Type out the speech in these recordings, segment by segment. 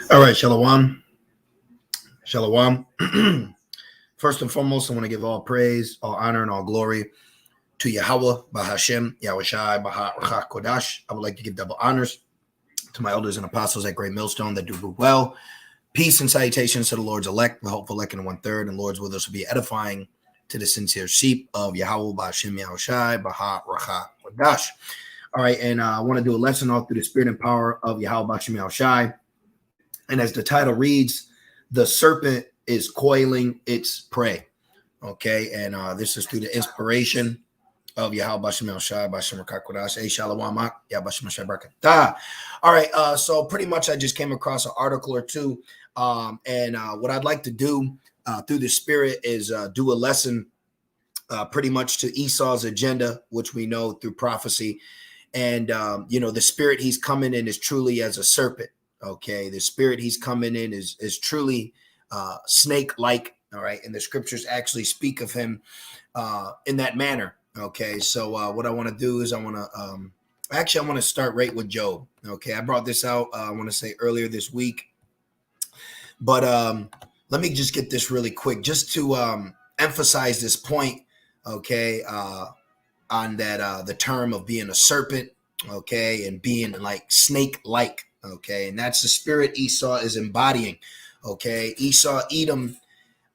All right, Shalom. Shalom. First and foremost, I want to give all praise, all honor, and all glory to Yahweh, Bahashem, Yahushai, Baha, Rachach, Kodash. I would like to give double honors to my elders and apostles at Great Millstone that do well. Peace and salutations to the Lord's elect, the hopeful elect in 1/3, and Lord's with us will be edifying to the sincere sheep of Yahweh, Bahashem, Yahushai, Baha, Rachach, Kodash. All right, and I want to do a lesson all through the spirit and power of Yahweh, Bahashem, Yahushai. And as the title reads, the serpent is coiling its prey. Okay, and this is through the inspiration of Yahweh Bashem El Shai, Bashem Rakakodash, Shalom, Yah Bashem Shai Barakatah. All right, so pretty much I just came across an article or two. And what I'd like to do through the spirit is do a lesson pretty much to Esau's agenda, which we know through prophecy. And, the spirit he's coming in is truly as a serpent. Okay, the spirit he's coming in is truly snake-like. All right, and the scriptures actually speak of him in that manner. Okay, so what I want to do is I want to start right with Job. Okay, I brought this out, I want to say earlier this week, but let me just get this really quick just to emphasize this point. Okay, on that the term of being a serpent. Okay, and being like snake-like. Okay, and that's the spirit Esau is embodying. Okay, Esau, Edom,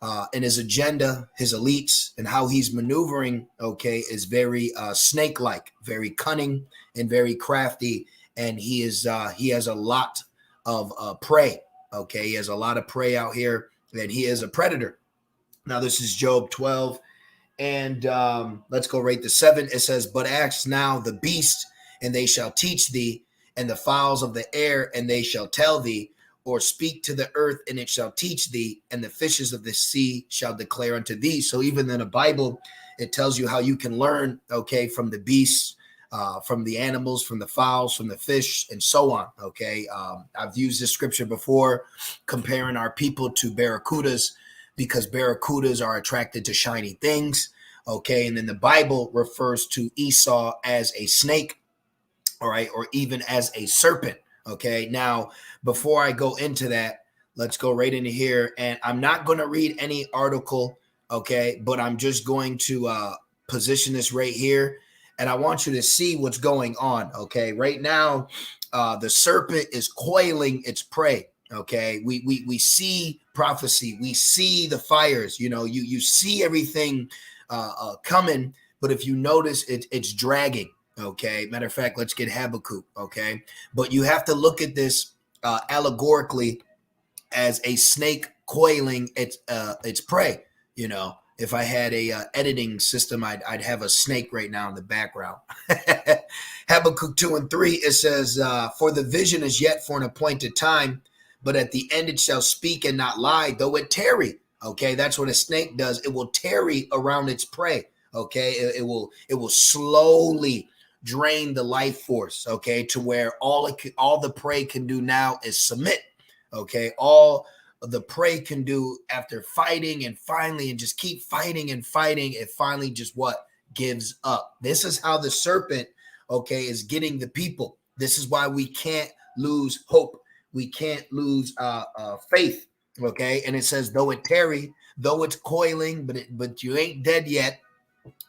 and his agenda, his elites, and how he's maneuvering, okay, is very snake-like, very cunning, and very crafty. And he has a lot of prey. Okay, he has a lot of prey out here, and he is a predator. Now, this is Job 12, and let's go right to 7. It says, "But ask now the beast, and they shall teach thee, and the fowls of the air, and they shall tell thee, or speak to the earth, and it shall teach thee, and the fishes of the sea shall declare unto thee." So even in the Bible, it tells you how you can learn, okay, from the beasts, from the animals, from the fowls, from the fish, and so on. Okay, I've used this scripture before, comparing our people to barracudas, because barracudas are attracted to shiny things. Okay, and then the Bible refers to Esau as a snake. All right, or even as a serpent. Okay, now before I go into that, let's go right into here. And I'm not going to read any article, okay, but I'm just going to position this right here. And I want you to see what's going on. Okay, right now, the serpent is coiling its prey. Okay, we see prophecy, we see the fires. You see everything coming, but if you notice, it's dragging. Okay, matter of fact, let's get Habakkuk. Okay, but you have to look at this allegorically as a snake coiling its prey. If I had a editing system, I'd have a snake right now in the background. Habakkuk 2 and 3, it says, "For the vision is yet for an appointed time, but at the end it shall speak and not lie, though it tarry." Okay, that's what a snake does. It will tarry around its prey. Okay, it will slowly drain the life force, okay, to where all the prey can do now is submit. Okay, all the prey can do after fighting and finally and just keep fighting and fighting, it finally just gives up. This is how the serpent, okay, is getting the people. This is why we can't lose hope. We can't lose faith. Okay, and it says, though it tarry, though it's coiling, but you ain't dead yet.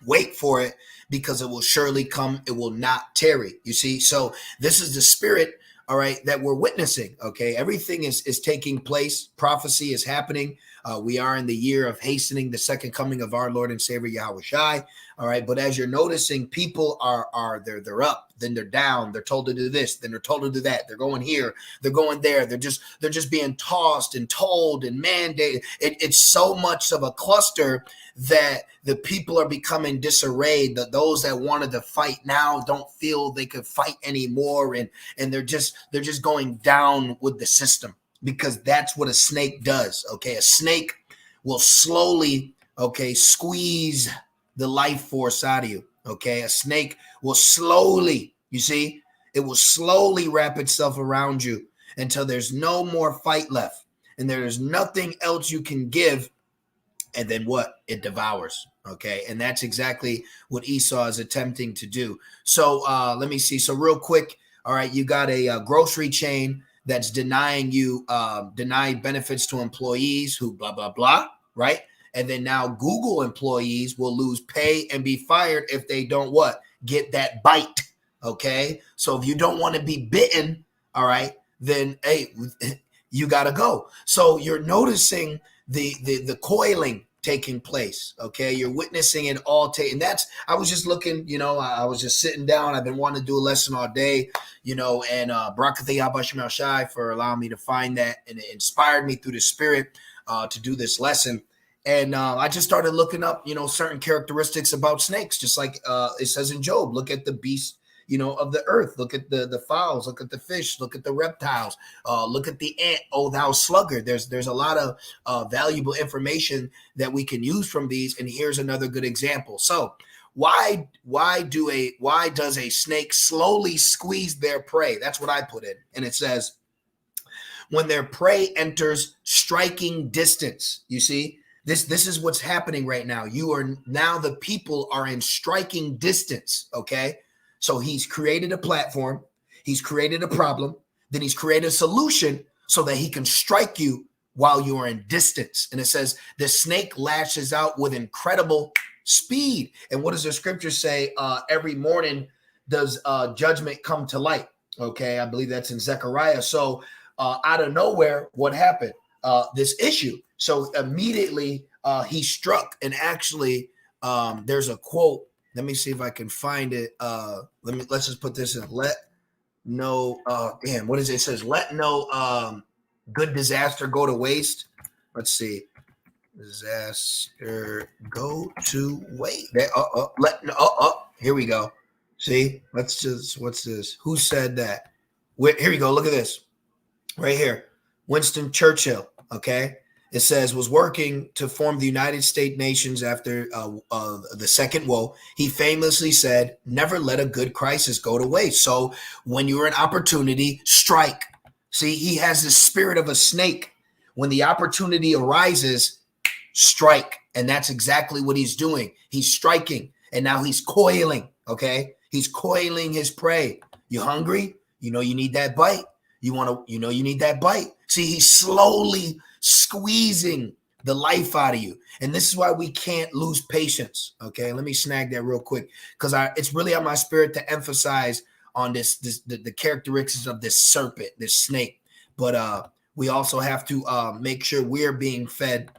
Wait for it, because it will surely come. It will not tarry. You see, so this is the spirit, all right, that we're witnessing. Okay, everything is taking place. Prophecy is happening. We are in the year of hastening the second coming of our Lord and Savior Yahweh Shai. All right, but as you're noticing, people are they're up, then they're down. They're told to do this, then they're told to do that. They're going here, they're going there. They're just being tossed and told and mandated. It's so much of a cluster that the people are becoming disarrayed. That those that wanted to fight now don't feel they could fight anymore, and they're just going down with the system, because that's what a snake does. Okay, a snake will slowly, okay, squeeze the life force out of you. Okay, a snake will slowly, you see, it will slowly wrap itself around you until there's no more fight left, and there is nothing else you can give. And then what? It devours. Okay, and that's exactly what Esau is attempting to do. So let me see. So real quick, All right, you got a grocery chain that's denying you denying benefits to employees who blah blah blah, right? And then now Google employees will lose pay and be fired if they don't what? Get that bite. Okay. So if you don't want to be bitten, all right, then hey, you gotta go. So you're noticing the coiling taking place. Okay. You're witnessing it all and that's I was just looking, I was just sitting down. I've been wanting to do a lesson all day, and Barakatha Yabashim Shai for allowing me to find that, and it inspired me through the spirit to do this lesson. And I just started looking up, certain characteristics about snakes, just like it says in Job. Look at the beast, of the earth. Look at the fowls. Look at the fish. Look at the reptiles. Look at the ant. Oh, thou sluggard. There's a lot of valuable information that we can use from these. And here's another good example. So why does a snake slowly squeeze their prey? That's what I put in. And it says, when their prey enters striking distance, you see. This is what's happening right now. The people are in striking distance, okay? So he's created a platform, he's created a problem, then he's created a solution so that he can strike you while you are in distance. And it says the snake lashes out with incredible speed. And what does the scripture say? Every morning does judgment come to light, okay? I believe that's in Zechariah. So out of nowhere, what happened? This issue. So immediately he struck, and actually there's a quote. Let me see if I can find it. Let's just put this in. What is it? It says, let no good disaster go to waste. Let's see. Disaster go to waste. Here we go. See, what's this? Who said that? Here we go. Look at this right here. Winston Churchill. Okay. It says, was working to form the United States nations after the Second Woe. He famously said, never let a good crisis go to waste. So when you're in opportunity, strike. See, he has the spirit of a snake. When the opportunity arises, strike. And that's exactly what he's doing. He's striking. And now he's coiling. Okay. He's coiling his prey. You hungry? You need that bite. You need that bite. See, he's slowly squeezing the life out of you. And this is why we can't lose patience. Okay, let me snag that real quick, because it's really on my spirit to emphasize on the characteristics of this serpent, this snake. But we also have to make sure we're being fed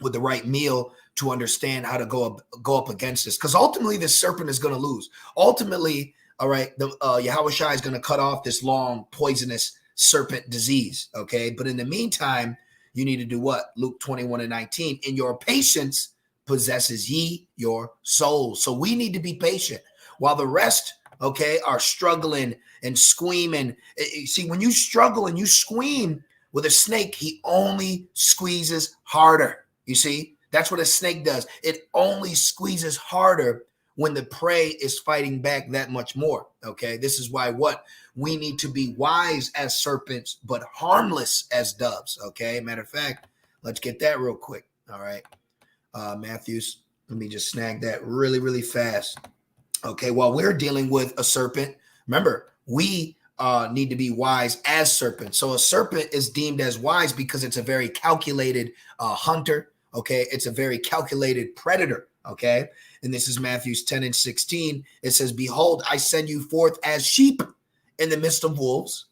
with the right meal to understand how to go up against this. Because ultimately, this serpent is going to lose. Ultimately, all right, the Yahweh Shai is going to cut off this long, poisonous serpent disease. Okay, but in the meantime, you need to do what? Luke 21:19. In your patience possesses ye your soul. So we need to be patient while the rest, okay, are struggling and squeaming. See, when you struggle and you squeam with a snake, he only squeezes harder. You see, that's what a snake does. It only squeezes harder when the prey is fighting back that much more. Okay, this is why we need to be wise as serpents, but harmless as doves. Okay, matter of fact, let's get that real quick. All right, Matthews, let me just snag that really, really fast. Okay, while we're dealing with a serpent, remember, we need to be wise as serpents. So a serpent is deemed as wise because it's a very calculated hunter. Okay, it's a very calculated predator. Okay, and this is Matthew 10:16. It says, behold, I send you forth as sheep in the midst of wolves.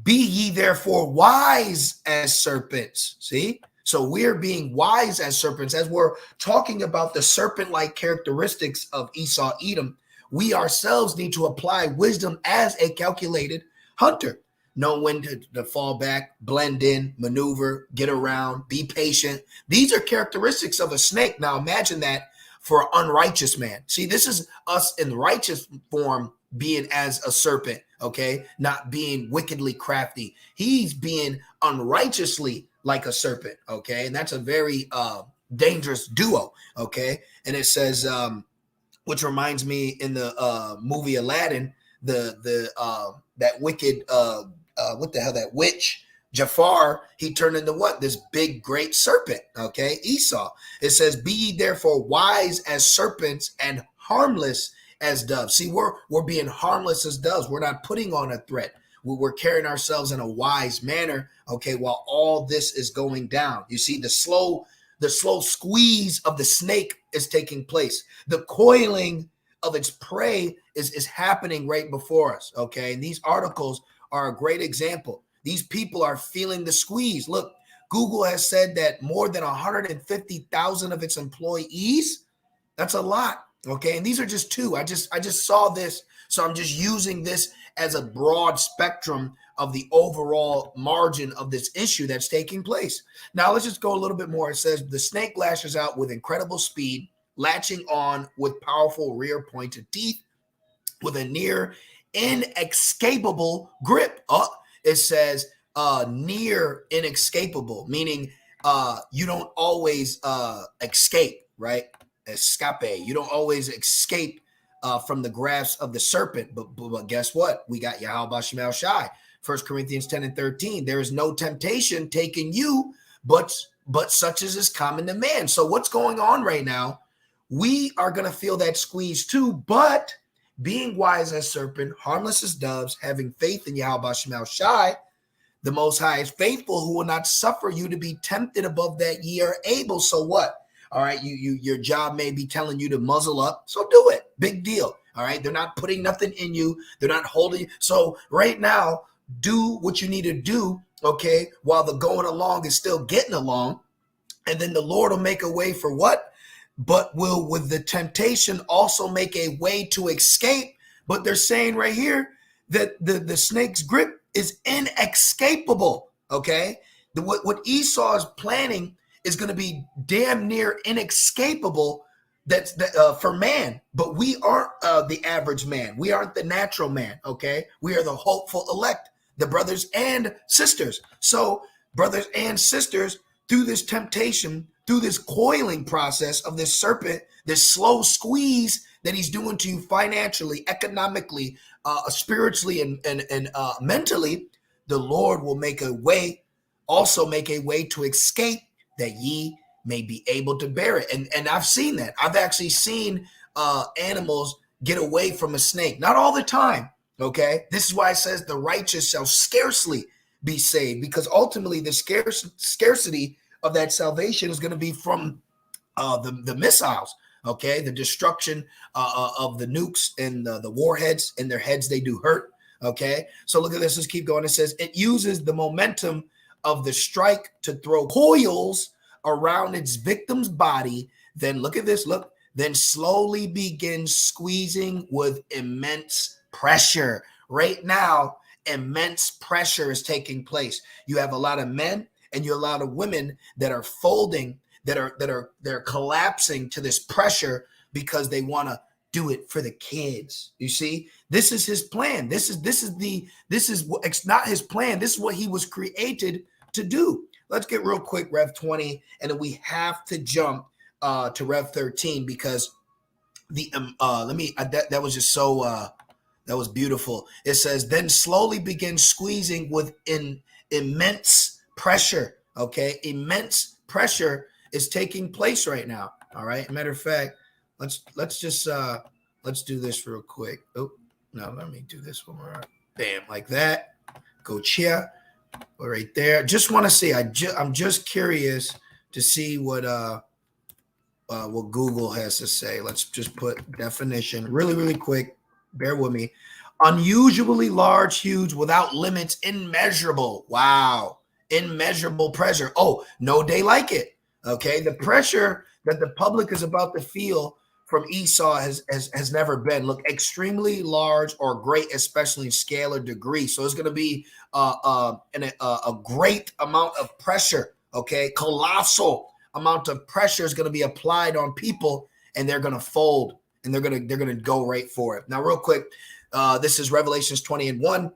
Be ye therefore wise as serpents. See? So we're being wise as serpents. As we're talking about the serpent-like characteristics of Esau, Edom, we ourselves need to apply wisdom as a calculated hunter. Know when to fall back, blend in, maneuver, get around, be patient. These are characteristics of a snake. Now imagine that for an unrighteous man. See, this is us in righteous form being as a serpent, okay? Not being wickedly crafty. He's being unrighteously like a serpent, okay? And that's a very dangerous duo, okay? And it says, which reminds me in the movie Aladdin, that wicked, that witch, Jafar, he turned into what? This big, great serpent, okay? Esau. It says, be ye therefore wise as serpents and harmless as doves. See, we're being harmless as doves. We're not putting on a threat. We're carrying ourselves in a wise manner, okay, while all this is going down. You see, the slow squeeze of the snake is taking place. The coiling of its prey is happening right before us, okay? And these articles are a great example. These people are feeling the squeeze. Look, Google has said that more than 150,000 of its employees, that's a lot, okay? And these are just two. I just saw this, so I'm just using this as a broad spectrum of the overall margin of this issue that's taking place. Now, let's just go a little bit more. It says, the snake lashes out with incredible speed, latching on with powerful rear pointed teeth with a near inescapable grip. It says near inescapable, meaning you don't always escape, right? Escape. You don't always escape from the grasp of the serpent. But guess what? We got Yahweh Bashim Shai. 1 Corinthians 10 and 13. There is no temptation taking you, but such as is common to man. So what's going on right now? We are going to feel that squeeze too, but being wise as serpent, harmless as doves, having faith in Yahweh Bashim Shai, the Most High is faithful, who will not suffer you to be tempted above that ye are able. So what? All right, your job may be telling you to muzzle up, so do it. Big deal. All right, they're not putting nothing in you. They're not holding. So right now, do what you need to do, okay, while the going along is still getting along. And then the Lord will make a way for what? But will with the temptation also make a way to escape. But they're saying right here that the snake's grip is inescapable, okay? What Esau is planning is going to be damn near inescapable. That's for man, but we aren't the average man. We aren't the natural man, okay? We are the hopeful elect, the brothers and sisters. So brothers and sisters, through this temptation, through this coiling process of this serpent, this slow squeeze that he's doing to you financially, economically, spiritually, and mentally, the Lord will make a way, also make a way to escape, that ye may be able to bear it. And I've seen that. I've actually seen animals get away from a snake. Not all the time, okay? This is why it says the righteous shall scarcely be saved, because ultimately the scarcity of that salvation is going to be from the missiles, okay? The destruction of the nukes and the warheads. In their heads, they do hurt, okay? So look at this. Let's keep going. It says it uses the momentum of the strike to throw coils around its victim's body. Then look at this. Look, then slowly begins squeezing with immense pressure. Right now, immense pressure is taking place. You have a lot of men and you have a lot of women that are folding, they're collapsing to this pressure because they want to do it for the kids. You see, this is his plan. This is what, it's not his plan. This is what he was created to do. Let's get real quick Rev 20, and then we have to jump to Rev 13, because the that was just so that was beautiful. It says, then slowly begin squeezing with immense pressure. Okay, immense pressure is taking place right now. All right. Matter of fact, let's just let's do this real quick. Oh no, let me do this one more. Bam, like that. Go cheer. Right there. Just want to see. I'm just curious to see what Google has to say. Let's just put definition really quick. Bear with me. Unusually large, huge, without limits, immeasurable. Wow. Immeasurable pressure. Oh, no day like it. Okay. The pressure that the public is about to feel from Esau has never been. Look, extremely large or great, especially in scale or degree. So it's going to be a great amount of pressure. Okay. Colossal amount of pressure is going to be applied on people, and they're going to fold, and they're going to go right for it. Now, real quick, this is Revelations 20 and 1.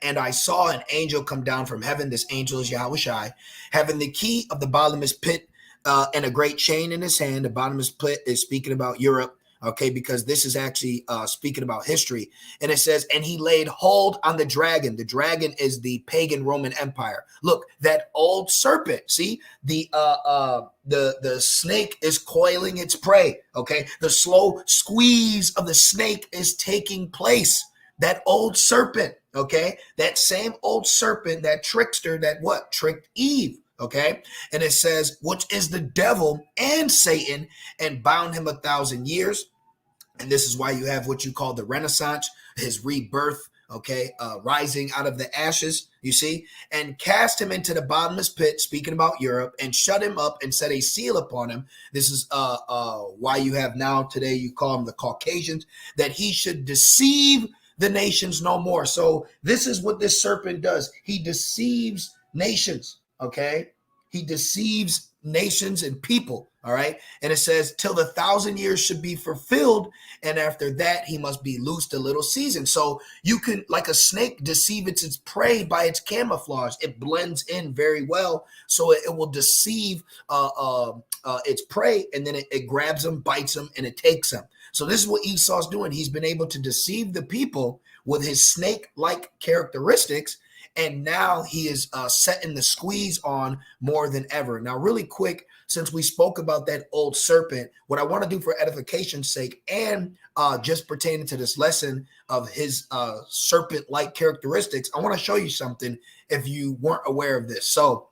And I saw an angel come down from heaven. This angel is Yahweh Shai, having the key of the bottomless pit and a great chain in his hand. The bottomless pit is speaking about Europe. okay, because this is actually speaking about history. And it says, and he laid hold on the dragon. The dragon is the pagan Roman Empire. Look, that old serpent. See, the snake is coiling its prey. Okay, the slow squeeze of the snake is taking place. That old serpent. Okay, that same old serpent, that trickster, that what tricked Eve. Okay, and it says, which is the devil and Satan, and bound him 1,000 years. And this is why you have what you call the Renaissance, his rebirth, okay, rising out of the ashes, you see, and cast him into the bottomless pit, speaking about Europe, and shut him up and set a seal upon him. This is why you have now today, you call them the Caucasians, that he should deceive the nations no more. So this is what this serpent does. He deceives nations, okay? He deceives nations and people, all right? And it says, till the 1,000 years should be fulfilled, and after that he must be loosed a little season. So you can, like a snake, deceive its prey by its camouflage. It blends in very well, so it will deceive its prey, and then it grabs them, bites them, and it takes them. So this is what Esau's doing. He's been able to deceive the people with his snake-like characteristics, and now he is setting the squeeze on more than ever. Now, really quick, since we spoke about that old serpent, what I want to do for edification's sake, and just pertaining to this lesson of his serpent-like characteristics, I want to show you something if you weren't aware of this. So,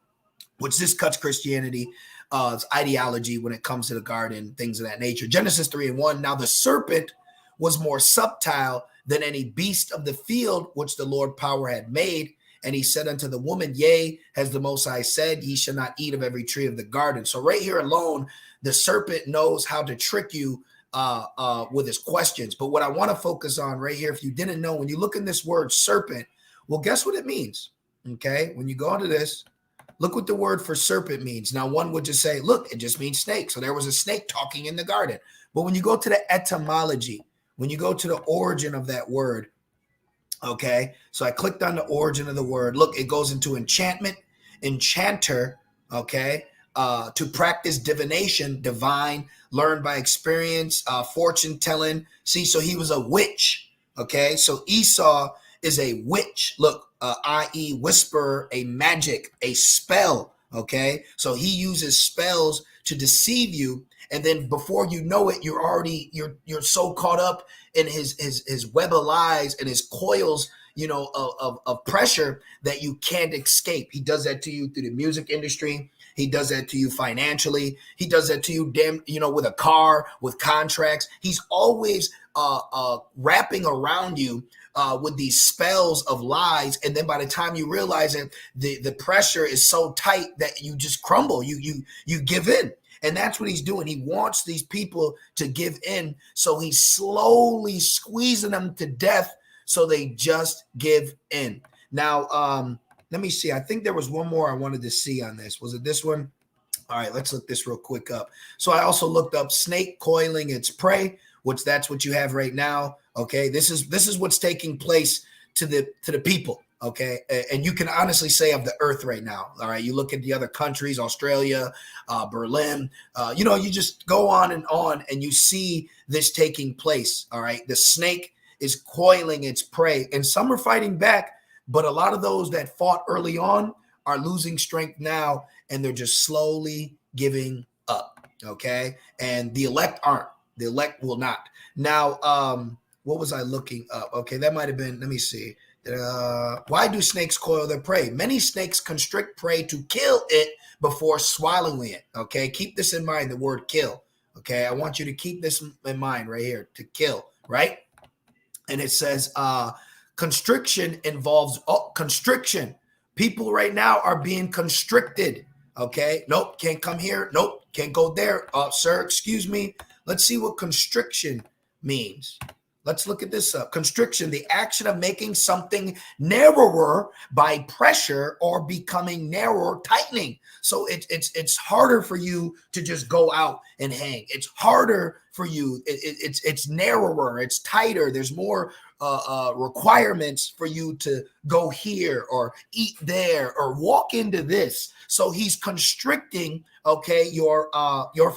which this cuts Christianity, its ideology when it comes to the garden, things of that nature. Genesis 3:1. Now the serpent was more subtle than any beast of the field which the Lord power had made. And he said unto the woman, yea, has the Most High said, ye shall not eat of every tree of the garden. So right here alone, the serpent knows how to trick you with his questions. But what I want to focus on right here, if you didn't know, when you look in this word serpent, well, guess what it means? Okay, when you go into this, look what the word for serpent means. Now, one would just say, look, it just means snake. So there was a snake talking in the garden. But when you go to the etymology, when you go to the origin of that word, okay, so I clicked on the origin of the word. Look, it goes into enchantment, enchanter, okay, to practice divination, divine, learned by experience, fortune telling. See, so he was a witch, okay? So Esau is a witch. Look, i.e. whisper, a magic, a spell, okay? So he uses spells to deceive you, and then before you know it, you're so caught up in his web of lies and his coils, you know, of pressure that you can't escape. He does that to you through the music industry. He does that to you financially. He does that to you, with a car, with contracts. He's always wrapping around you with these spells of lies, and then by the time you realize it, the pressure is so tight that you just crumble. You give in. And that's what he's doing. He wants these people to give in. So he's slowly squeezing them to death so they just give in. Now, let me see. I think there was one more I wanted to see on this. Was it this one? All right, let's look this real quick up. So I also looked up snake coiling its prey, which that's what you have right now. Okay, this is what's taking place to the people. Okay, and you can honestly say of the earth right now. All right, you look at the other countries, Australia, Berlin, you just go on, and you see this taking place. All right, the snake is coiling its prey, and some are fighting back, but a lot of those that fought early on are losing strength now, and they're just slowly giving up. Okay, and the elect aren't. The elect will not. Now, what was I looking up? Okay, that might have been. Let me see. Why do snakes coil their prey? Many snakes constrict prey to kill it before swallowing it. Okay, keep this in mind, the word kill. Okay, I want you to keep this in mind right here, to kill, right? And it says constriction involves constriction. People right now are being constricted. Okay, nope, can't come here. Nope, can't go there. Sir, excuse me. Let's see what constriction means. Let's look at this up. Constriction, the action of making something narrower by pressure or becoming narrower, tightening. So it's harder for you to just go out and hang. It's harder for you. It's narrower. It's tighter. There's more requirements for you to go here or eat there or walk into this. So he's constricting, okay, your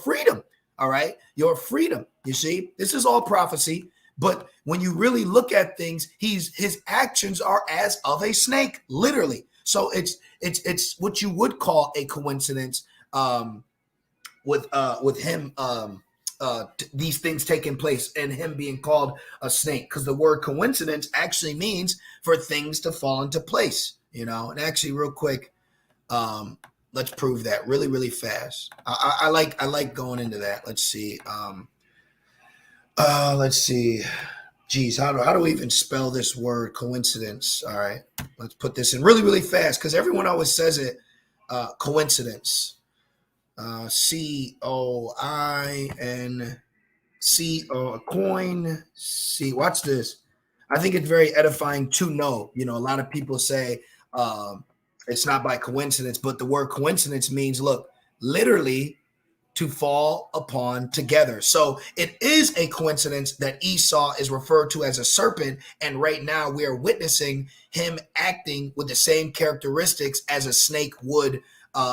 freedom. All right, your freedom. You see, this is all prophecy. But when you really look at things, his actions are as of a snake, literally. So it's what you would call a coincidence with him these things taking place and him being called a snake, because the word coincidence actually means for things to fall into place. And actually, real quick, let's prove that really fast. I like going into that. Let's see. Let's see. Geez, how do we even spell this word coincidence? All right, let's put this in really fast, because everyone always says it. Coincidence. C-O-I-N-C-O, coin. See, watch this. I think it's very edifying to know. A lot of people say it's not by coincidence, but the word coincidence means, look, literally to fall upon together. So it is a coincidence that Esau is referred to as a serpent. And right now we are witnessing him acting with the same characteristics as a snake would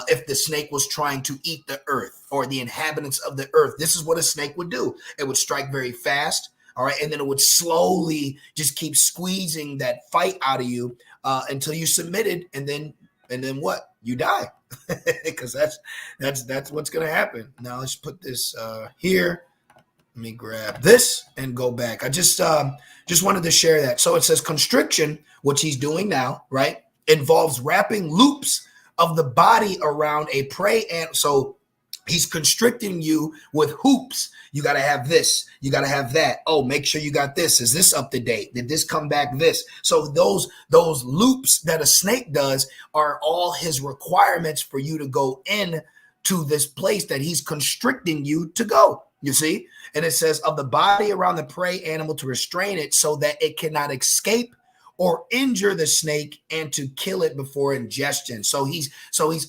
if the snake was trying to eat the earth or the inhabitants of the earth. This is what a snake would do. It would strike very fast. All right. And then it would slowly just keep squeezing that fight out of you until you submitted. And then what? You die. Because that's what's going to happen. Now let's put this here. Let me grab this and go back. I just wanted to share that. So it says constriction, which he's doing now, right, involves wrapping loops of the body around a prey ant. So he's constricting you with hoops. You got to have this. You got to have that. Oh, make sure you got this. Is this up to date? Did this come back this? So those loops that a snake does are all his requirements for you to go in to this place that he's constricting you to go. You see? And it says of the body around the prey animal to restrain it so that it cannot escape or injure the snake and to kill it before ingestion. So he's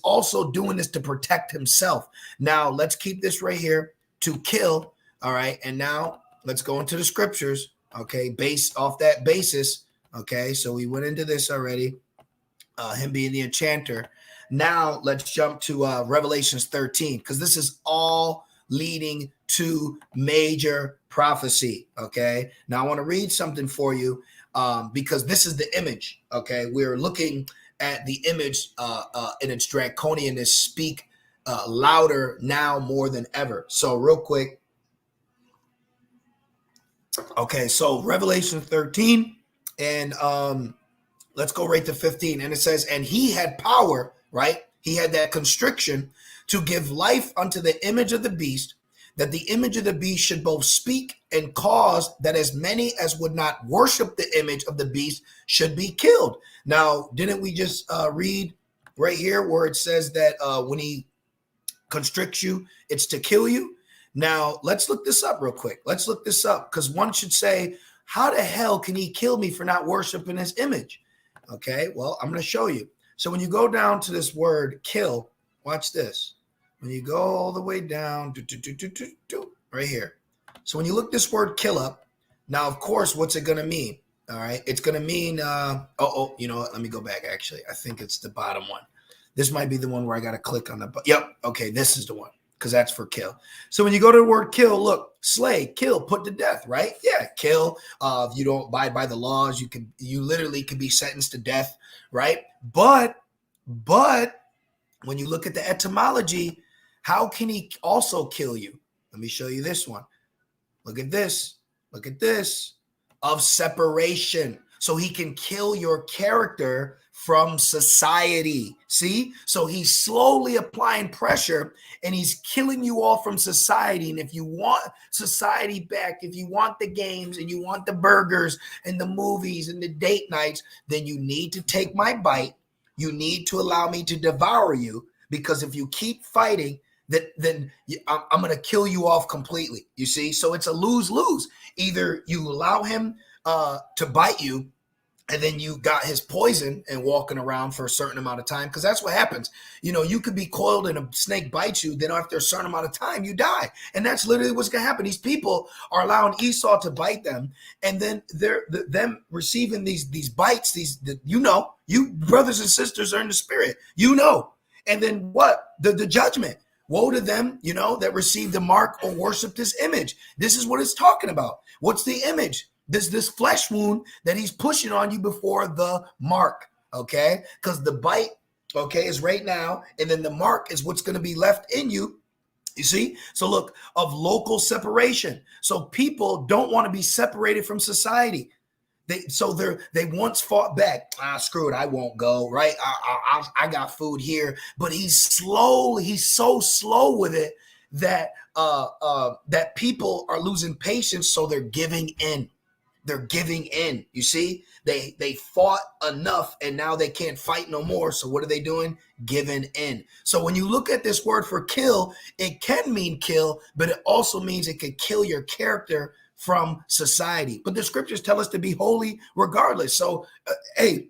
also doing this to protect himself. Now let's keep this right here, to kill. All right. And now let's go into the scriptures. Okay. Based off that basis. Okay. So we went into this already. Him being the enchanter. Now let's jump to Revelations 13, because this is all leading to major prophecy. Okay. Now I want to read something for you. Because this is the image, okay? We're looking at the image in its draconianness speak louder now more than ever. So real quick. Okay, so Revelation 13, and let's go right to 15. And it says, and he had power, right? He had that constriction to give life unto the image of the beast, that the image of the beast should both speak and cause that as many as would not worship the image of the beast should be killed. Now, didn't we just read right here where it says that when he constricts you, it's to kill you? Now, let's look this up real quick. Let's look this up, because one should say, how the hell can he kill me for not worshiping his image? Okay, well, I'm going to show you. So when you go down to this word kill, watch this. When you go all the way down, right here. So when you look this word kill up, now, of course, what's it going to mean? All right. It's going to mean, you know what? Let me go back, actually. I think it's the bottom one. This might be the one where I got to click on the, yep. Okay. This is the one, because that's for kill. So when you go to the word kill, look, slay, kill, put to death, right? Yeah. Kill. If you don't abide by the laws, you literally could be sentenced to death, right? But when you look at the etymology, how can he also kill you? Let me show you this one. Look at this. Look at this. Of separation. So he can kill your character from society. See? So he's slowly applying pressure and he's killing you all from society. And if you want society back, if you want the games and you want the burgers and the movies and the date nights, then you need to take my bite. You need to allow me to devour you, because if you keep fighting, then I'm going to kill you off completely. You see? So it's a lose-lose. Either you allow him to bite you, and then you got his poison and walking around for a certain amount of time, because that's what happens. You know, you could be coiled and a snake bites you, then after a certain amount of time, you die. And that's literally what's going to happen. These people are allowing Esau to bite them, and then them receiving these bites, you brothers and sisters are in the spirit, and then what? The judgment. Woe to them, that received the mark or worship this image. This is what it's talking about. What's the image? This flesh wound that he's pushing on you before the mark, okay? Because the bite, okay, is right now, and then the mark is what's going to be left in you. You see? So look, of local separation. So people don't want to be separated from society. They once fought back. Screw it, I won't go. Right? I got food here, but he's slow. He's so slow with it that that people are losing patience, so they're giving in. They're giving in. You see, they fought enough, and now they can't fight no more. So what are they doing? Giving in. So when you look at this word for kill, it can mean kill, but it also means it could kill your character from society. But the scriptures tell us to be holy regardless. So, hey,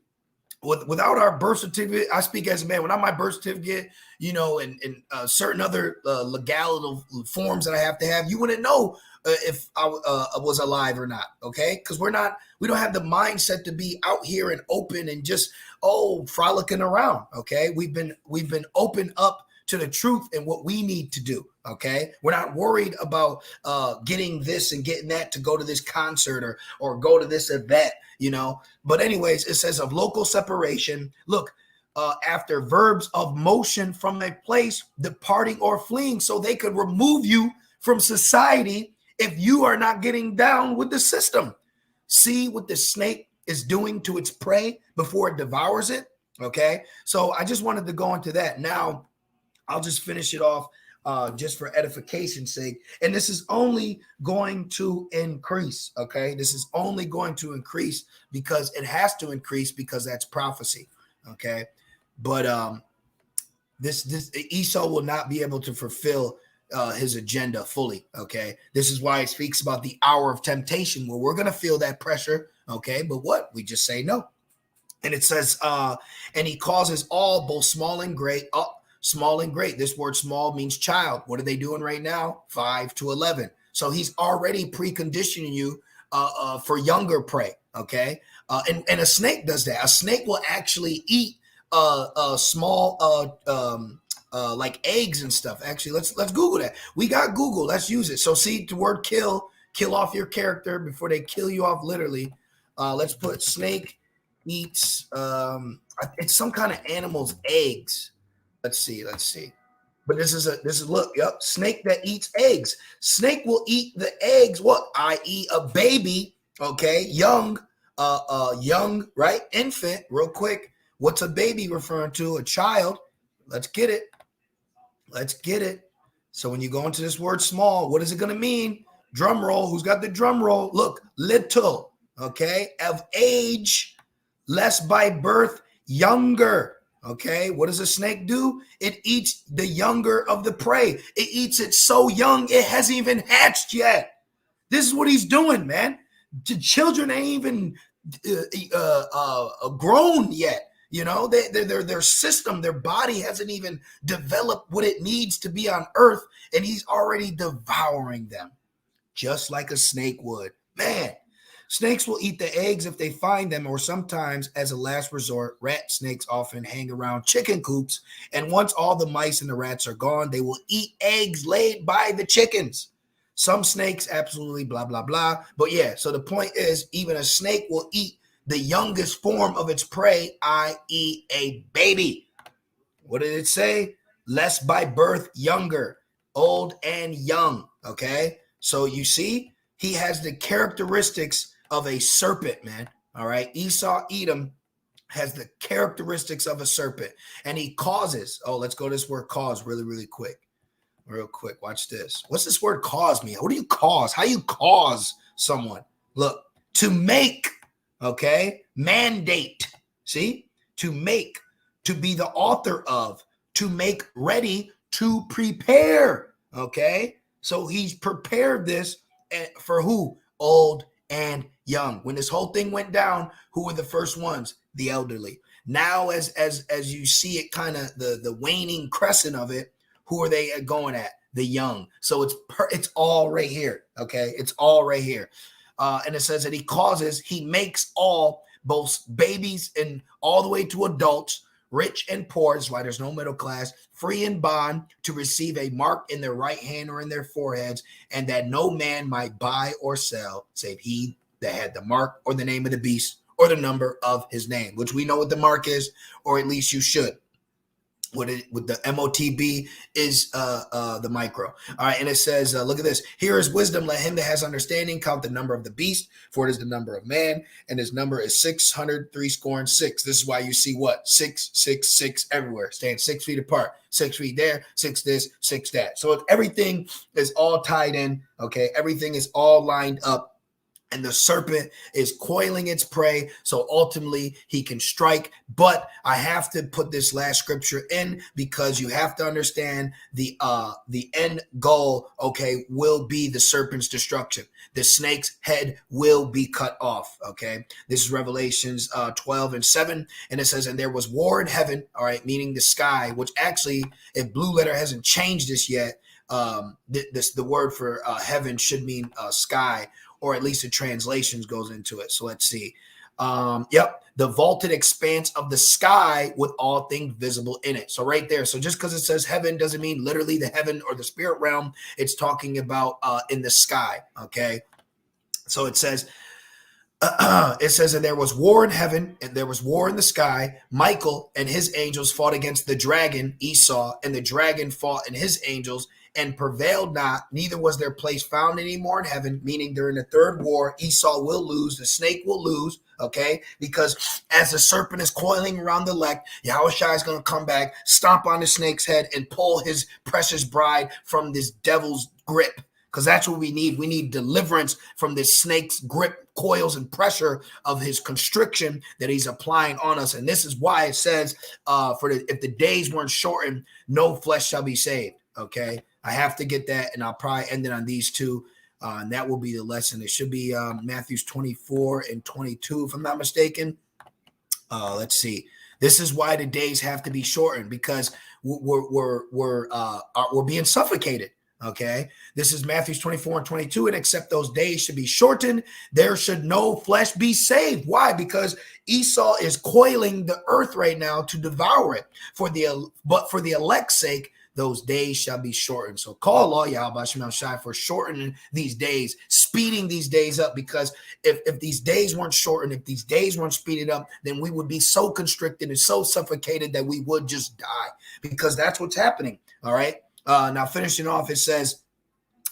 without our birth certificate, I speak as a man. Without my birth certificate, and certain other legal forms that I have to have, you wouldn't know if I was alive or not. Okay, because we don't have the mindset to be out here and open and just frolicking around. Okay, we've been open up to the truth and what we need to do. Okay, we're not worried about getting this and getting that to go to this concert or go to this event, But anyways, it says of local separation. Look, after verbs of motion from a place, departing or fleeing, so they could remove you from society if you are not getting down with the system. See what the snake is doing to its prey before it devours it. Okay, so I just wanted to go into that. Now I'll just finish it off just for edification's sake. And this is only going to increase, okay? This is only going to increase because it has to increase because that's prophecy, okay? But this Esau will not be able to fulfill his agenda fully, okay? This is why it speaks about the hour of temptation where we're going to feel that pressure, okay? But what? We just say no. And it says, and he causes all, both small and great, small and great. This word small means child. What are they doing right now? 5 to 11. So he's already preconditioning you for younger prey. Okay. And a snake does that. A snake will actually eat small like eggs and stuff. Actually, let's Google that. We got Google. Let's use it. So see the word kill off your character before they kill you off literally. Let's put snake eats it's some kind of animal's eggs. Let's see. But this is look, yep, snake that eats eggs. Snake will eat the eggs, what? I.e. a baby, okay, young, right? Infant, real quick. What's a baby referring to? A child. Let's get it. So when you go into this word small, what is it going to mean? Drum roll. Who's got the drum roll? Look, little, okay, of age, less by birth, younger. Okay, what does a snake do? It eats the younger of the prey. It eats it so young it hasn't even hatched yet. This is what he's doing, man. The children ain't even grown yet. Their system, their body hasn't even developed what it needs to be on earth, and he's already devouring them, just like a snake would. Man. Snakes will eat the eggs if they find them, or sometimes, as a last resort, rat snakes often hang around chicken coops, and once all the mice and the rats are gone, they will eat eggs laid by the chickens. Some snakes absolutely blah, blah, blah. But yeah, so the point is, even a snake will eat the youngest form of its prey, i.e. a baby. What did it say? Less by birth, younger, old and young, okay? So you see, he has the characteristics of a serpent, man. All right. Esau, Edom, has the characteristics of a serpent, and he causes. Oh, let's go to this word cause really, really quick. Real quick. Watch this. What's this word cause mean? What do you cause? How you cause someone? Look, to make, okay, mandate. See, to make, to be the author of, to make ready, to prepare. Okay. So he's prepared this for who? Old and young. When this whole thing went down, who were the first ones? The elderly. Now, as you see it, kind of the waning crescent of it, who are they going at? The young. So it's all right here. Okay, it's all right here. And it says that he makes all, both babies and all the way to adults, rich and poor, that's why there's no middle class, free and bond, to receive a mark in their right hand or in their foreheads, and that no man might buy or sell, save he that had the mark or the name of the beast or the number of his name, which we know what the mark is, or at least you should. With the MOTB is the micro. All right, and it says, look at this. Here is wisdom. Let him that has understanding count the number of the beast, for it is the number of man, and his number is 666. This is why you see what? 666 everywhere, staying 6 feet apart. 6 feet there, 6 this, 6 that. So everything is all tied in. Okay, everything is all lined up. And the serpent is coiling its prey, so ultimately he can strike. But I have to put this last scripture in because you have to understand the end goal, okay, will be the serpent's destruction. The snake's head will be cut off, okay? This is Revelations 12:7, and it says, and there was war in heaven, all right, meaning the sky, which actually, if Blue Letter hasn't changed this yet, the word for heaven should mean sky, or at least the translations goes into it. So let's see. Yep, the vaulted expanse of the sky with all things visible in it. So right there. So just because it says heaven doesn't mean literally the heaven or the spirit realm. It's talking about in the sky. Okay. So it says, and there was war in heaven and there was war in the sky. Michael and his angels fought against the dragon, Esau, and the dragon fought and his angels and prevailed not, neither was their place found anymore in heaven, meaning during the third war, Esau will lose, the snake will lose, okay? Because as the serpent is coiling around the elect, Yahushua is going to come back, stomp on the snake's head, and pull his precious bride from this devil's grip. Because that's what we need. We need deliverance from this snake's grip, coils, and pressure of his constriction that he's applying on us. And this is why it says, if the days weren't shortened, no flesh shall be saved, okay? I have to get that, and I'll probably end it on these two, and that will be the lesson. It should be Matthew 24 and 22, if I'm not mistaken. Let's see. This is why the days have to be shortened, because we're being suffocated. Okay, this is Matthew 24 and 22, and except those days should be shortened, there should no flesh be saved. Why? Because Esau is coiling the earth right now to devour it. But for the elect's sake, those days shall be shortened. So call Allah Yahweh Shem Shai for shortening these days, speeding these days up, because if these days weren't shortened, if these days weren't speeded up, then we would be so constricted and so suffocated that we would just die, because that's what's happening. All right. Now finishing off, it says,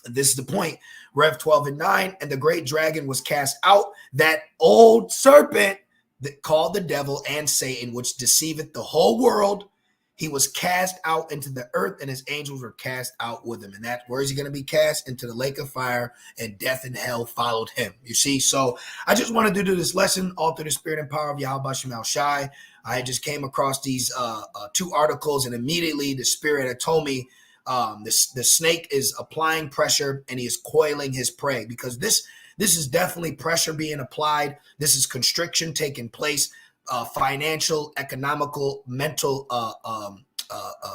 this is the point, Rev 12:9, and the great dragon was cast out, that old serpent that called the devil and Satan, which deceiveth the whole world. He was cast out into the earth, and his angels were cast out with him. And that, where is he going to be cast? Into the lake of fire, and death and hell followed him. You see, so I just wanted to do this lesson all through the spirit and power of Yahweh Shem Shai. I just came across these two articles, and immediately the spirit had told me the snake is applying pressure, and he is coiling his prey, because this is definitely pressure being applied. This is constriction taking place. Financial, economical, mental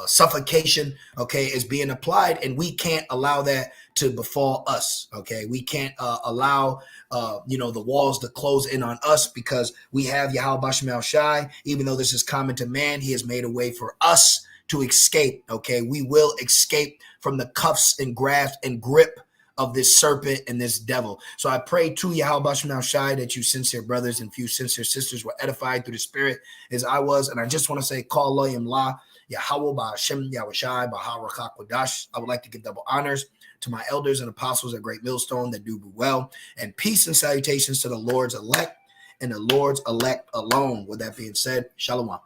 suffocation, okay, is being applied, and we can't allow that to befall us, okay? We can't allow, the walls to close in on us, because we have Yahweh Shem Shai. Even though this is common to man, he has made a way for us to escape, okay? We will escape from the cuffs and grasp and grip of this serpent and this devil. So I pray to Yahweh Shem Shai that you sincere brothers and few sincere sisters were edified through the spirit as I was. And I just want to say, call Loyam La, Yahweh Ba'Hashem, Yahweh Shai, Baha Quadash. I would like to give double honors to my elders and apostles at Great Millstone that do well, and peace and salutations to the Lord's elect and the Lord's elect alone. With that being said, Shalom.